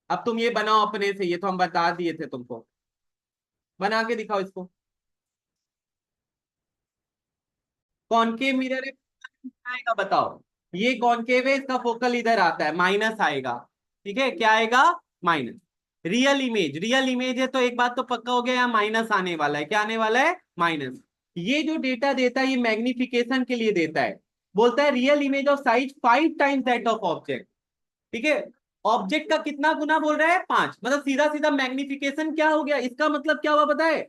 अब तुम ये बनाओ अपने से, ये तो हम बता दिए थे तुमको। बना के दिखाओ इसको। कॉनकेव मिरर है, आएगा बताओ? ये कॉनकेव है, इसका फोकल इधर आता है, माइनस आएगा। ठीक है, क्या आएगा? माइनस। रियल इमेज है तो एक बात तो पक्का हो गया, यहाँ माइनस आने वाला है। क्या आने वाला है? माइनस। ये जो डेटा देता है ये मैग्निफिकेशन के लिए देता है। बोलता है real image of size 5 times that of object. ठीक है, ऑब्जेक्ट का कितना गुना बोल रहा है? 5। मतलब सीधा सीधा मैग्निफिकेशन क्या हो गया, इसका मतलब क्या हुआ बताए?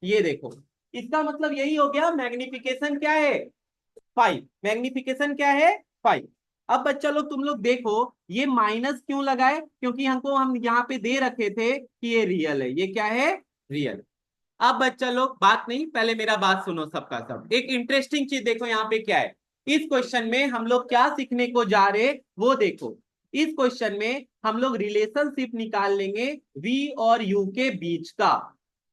ये देखो, इसका मतलब यही हो गया, मैग्निफिकेशन क्या है? 5। मैग्निफिकेशन क्या है? 5। अब बच्चा लोग तुम लोग देखो, ये माइनस क्यों लगाए? क्योंकि हमको हम यहाँ पे दे रखे थे कि ये रियल है। ये क्या है? रियल। अब बच्चा लोग बात नहीं, पहले मेरा बात सुनो सबका सब। एक इंटरेस्टिंग चीज देखो यहाँ पे क्या है। इस क्वेश्चन में हम लोग क्या सीखने को जा रहे वो देखो। इस क्वेश्चन में हम लोग रिलेशनशिप निकाल लेंगे v और u के बीच का।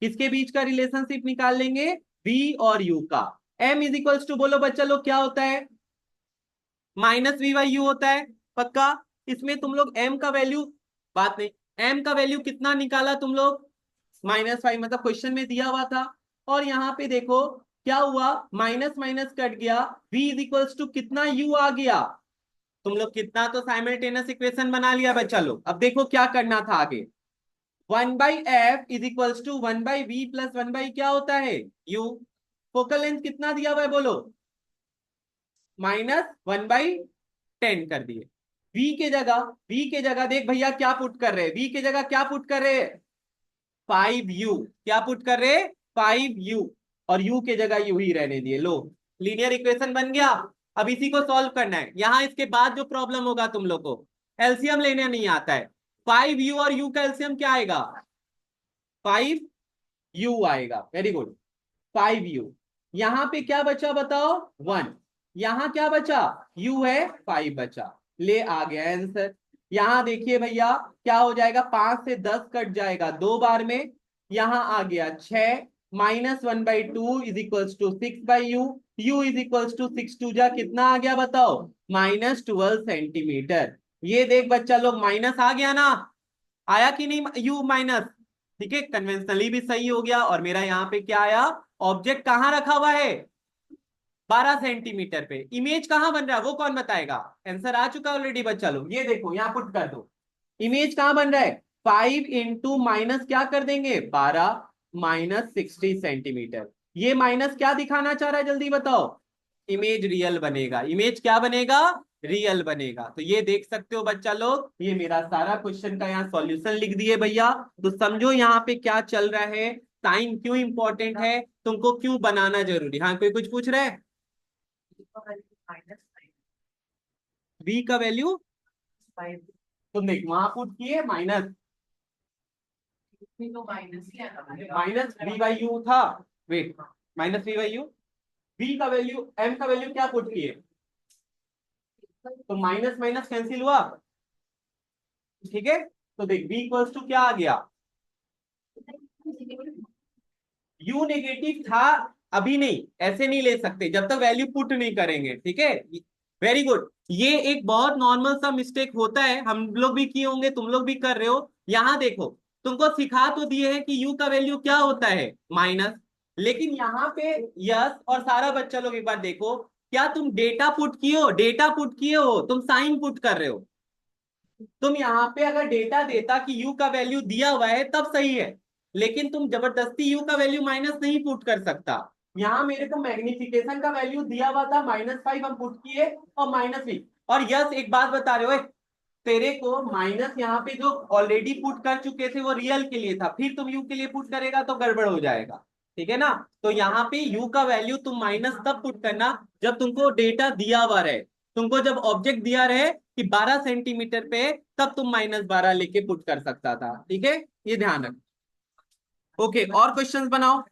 किसके बीच का रिलेशनशिप निकाल लेंगे? v और u का। m इज इक्वल्स टू, बोलो बच्चा लोग क्या होता है? -v/u होता है, पक्का? इसमें तुम लोग m का वैल्यू, बात नहीं, m का वैल्यू कितना निकाला तुम लोग? -5, मतलब क्वेश्चन में दिया हुआ था। और यहाँ पे देखो क्या हुआ, माइनस माइनस कट गया, v इज इक्वल्स टू कितना u आ गया। तुम लोग कितना तो साइमल्टेनियस इक्वेशन बना लिया बच्चा लोग। अब देखो क्या करना था आगे। 1/f is equals to 1/v plus 1/ क्या होता है? u। फोकल लेंथ कितना दिया हुआ है बोलो? -1/10 कर दिए। v के जगह देख भैया क्या पुट कर रहे हैं, v के जगह क्या पुट कर रहे हैं? 5u। क्या पुट कर रहे? 5u। और u के जगह यू ही रहने दिए, लो। लीनियर इक्वेशन बन गया। अब इसी को सॉल्व करना है। यहां इसके बाद जो प्रॉब्लम होगा तुम लोग को, एलसीएम लेने नहीं आता है। 5u और u का एलसीएम क्या आएगा? 5u आएगा, वेरी गुड। 5u। यहां पे क्या बचा बताओ? 1। यहां क्या बचा? u है, 5 बचा। ले आ गया आंसर। यहां देखिए भैया क्या हो जाएगा, 5 से 10 कट जाएगा 2 बार में। यहां आ गया 6। -1/2 is equals to 6/u, u is equals to 6 जा कितना आ गया बताओ, -12 सेंटीमीटर। ये देख बच्चा लोग माइनस आ गया ना, आया कि नहीं u माइनस, ठीक है, कन्वेंशनली भी सही हो गया। और मेरा यहाँ पे क्या आया, ऑब्जेक्ट कहाँ रखा हुआ है, 12 सेंटीमीटर पे। इमेज कहाँ बन रहा है वो कौन बताएगा, आंसर आ चुका ऑलरेडी बच्चा लोग, ये देखो यहाँ पुट कर दो, इमेज कहाँ बन रहा है, 5 इंटू माइनस क्या कर देंगे 12, -60 सेंटीमीटर। ये माइनस क्या दिखाना चाह रहा है जल्दी बताओ, इमेज रियल बनेगा, इमेज क्या बनेगा, रियल बनेगा। तो ये देख सकते हो बच्चा लोग, ये मेरा सारा क्वेश्चन का यहाँ सॉल्यूशन लिख दिए भैया। तो समझो यहाँ पे क्या चल रहा है, साइन क्यों इंपॉर्टेंट है, तुमको क्यों बनाना जरूरी। हाँ कोई कुछ पूछ रहा है, v का वैल्यू तुम देख वहां पुट किए माइनस, माइनस v/u था, वेट, -v/u, v का वैल्यू, m का वैल्यू क्या पुट किए, तो माइनस माइनस कैंसिल हुआ, ठीक है। तो देख v इक्वल्स टू क्या आ गया, u नेगेटिव था, अभी नहीं, ऐसे नहीं ले सकते जब तक वैल्यू पुट नहीं करेंगे, ठीक है। वेरी गुड, ये एक बहुत नॉर्मल सा मिस्टेक होता है, हम लोग भी किए होंगे, तुम लोग भी कर रहे हो। यहां देखो, तुमको सिखा तो दिए है कि u का वैल्यू क्या होता है माइनस, लेकिन यहाँ पे यस और सारा बच्चा लोग एक बार देखो, क्या तुम डेटा पुट किए हो, डेटा पुट किए हो, तुम साइन पुट कर रहे हो। तुम यहाँ पे अगर डेटा देता कि u का वैल्यू दिया हुआ है तब सही है, लेकिन तुम जबरदस्ती u का वैल्यू माइनस नहीं पुट कर सकता। यहाँ मेरे को मैग्निफिकेशन का वैल्यू दिया हुआ था -5, हम पुट किए और -3। और यस एक बात बता रहे हो, तेरे को माइनस यहाँ पे जो ऑलरेडी पुट कर चुके थे वो रियल के लिए था, फिर तुम यू के लिए पुट करेगा तो गड़बड़ हो जाएगा, ठीक है ना। तो यहाँ पे यू का वैल्यू तुम माइनस तब पुट करना जब तुमको डेटा दिया हुआ रहे, तुमको जब ऑब्जेक्ट दिया रहे कि 12 सेंटीमीटर पे, तब तुम -12 लेके पुट कर सकता था, ठीक है, ये ध्यान रख। ओके, और क्वेश्चंस बनाओ।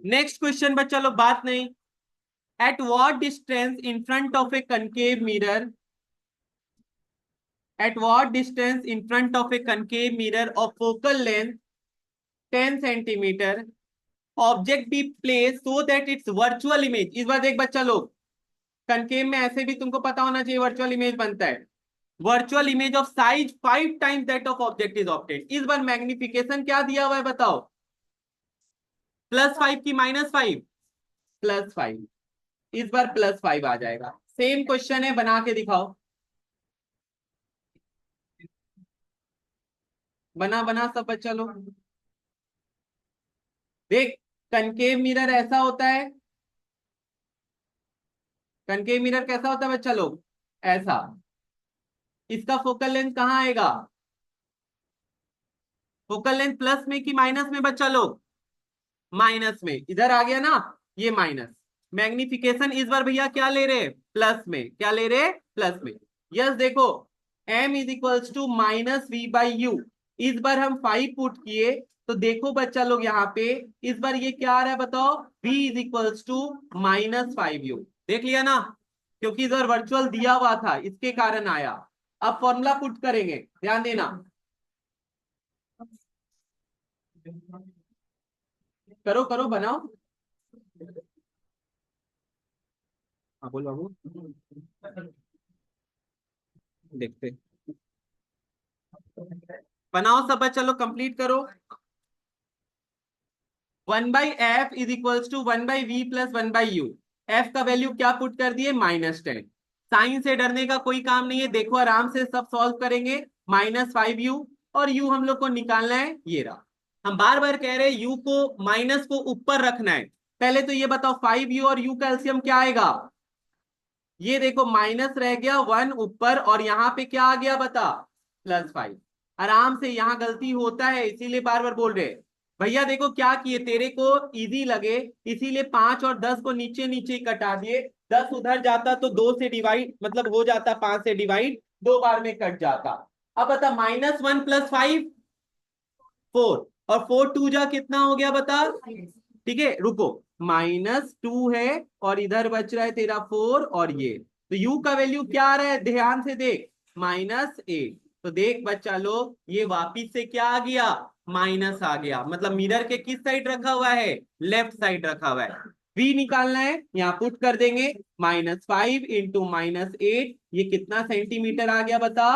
नेक्स्ट क्वेश्चन बच्चा लोग, बात नहीं, at what distance in front of a concave mirror, at what distance in front of a concave mirror of focal length 10 centimeter object be placed so that its virtual image, इस बार देख बच्चा लोग, concave में ऐसे भी तुमको पता होना चाहिए वर्चुअल इमेज बनता है, virtual image of size 5 times that of object is obtained. इस बार मैग्निफिकेशन क्या दिया हुआ है बताओ, +5 की -5, +5, इस बार +5 आ जाएगा। सेम क्वेश्चन है, बना के दिखाओ, बना बना सब बच्चा लोग। देख, कनकेव मिरर ऐसा होता है, कनकेव मिरर कैसा होता है बच्चा लोग, ऐसा, इसका फोकल लेंथ कहाँ आएगा, फोकल लेंथ प्लस में कि माइनस में बच्चा लोग, माइनस में, इधर आ गया ना, ये माइनस। मैग्निफिकेशन इस बार भैया क्या ले रहे, प्लस में, क्या ले रहे, प्लस में। यस देखो, m is equals to -v/u, इस बार हम 5 पुट किए, तो देखो बच्चा लोग यहाँ पे इस बार ये क्या आ रहा है बताओ, v is equals to -5u, देख लिया ना, क्योंकि इस बार वर्चुअल दिया हुआ था इसके कारण आया। अब फॉर्मूला पुट करेंगे, ध्यान देना, करो करो बनाओ। हाँ बोल बाबू, देखते, बनाओ सब बच्चा लोग, कंप्लीट करो। 1/f is equals to 1/v plus 1/u, f का वैल्यू क्या पुट कर दिए, -10। साइन से डरने का कोई काम नहीं है, देखो आराम से सब सॉल्व करेंगे। -5u और u हम लोग को निकालना है, ये रहा। हम बार बार कह रहे हैं u को माइनस को ऊपर रखना है। पहले तो ये बताओ 5u और u का एलसीएम क्या आएगा, ये देखो माइनस रह गया 1 ऊपर और यहाँ पे क्या आ गया बता, +5। आराम से, यहाँ गलती होता है इसीलिए बार बार बोल रहे हैं। भैया देखो क्या किए, तेरे को इजी लगे इसीलिए 5 और 10 को नीचे नीचे ही कटा दिए, 10 उधर जाता तो 2 से डिवाइड, मतलब हो जाता 5 से डिवाइड, 2 बार में कट जाता। अब बता, -1 + 5 4, और 4 2 जा कितना हो गया बता, ठीक है रुको, -2 है और इधर बच रहा है तेरा 4, और ये तो u का वैल्यू क्या आ रहा है ध्यान से देख, -8। तो देख बच्चा लोग, ये वापिस से क्या आ गया, माइनस आ गया, मतलब मिरर के किस साइड रखा हुआ है, लेफ्ट साइड रखा हुआ है। v निकालना है, यहाँ पुट कर देंगे, -5 इंटू -8, ये कितना सेंटीमीटर आ गया बता।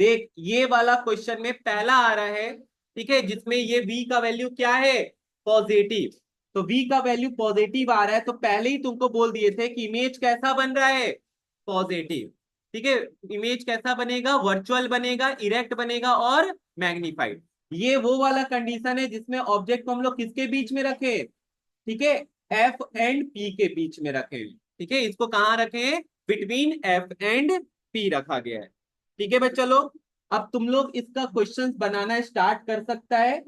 देख ये वाला क्वेश्चन में पहला आ रहा है, ठीक है, जिसमें ये v का वैल्यू क्या है, पॉजिटिव। तो v का वैल्यू पॉजिटिव आ रहा है, तो पहले ही तुमको बोल दिए थे कि इमेज कैसा बन रहा है, पॉजिटिव। ठीक है, इमेज कैसा बनेगा, वर्चुअल बनेगा, इरेक्ट बनेगा और मैग्नीफाइड। ये वो वाला कंडीशन है जिसमें ऑब्जेक्ट को हम लोग किसके बीच में रखे, ठीक है, एफ एंड पी के बीच में रखे। ठीक है, इसको कहाँ रखे हैं, बिटवीन एफ एंड पी रखा गया है। ठीक है बच्चा लोग, अब तुम लोग इसका क्वेश्चंस बनाना स्टार्ट कर सकता है।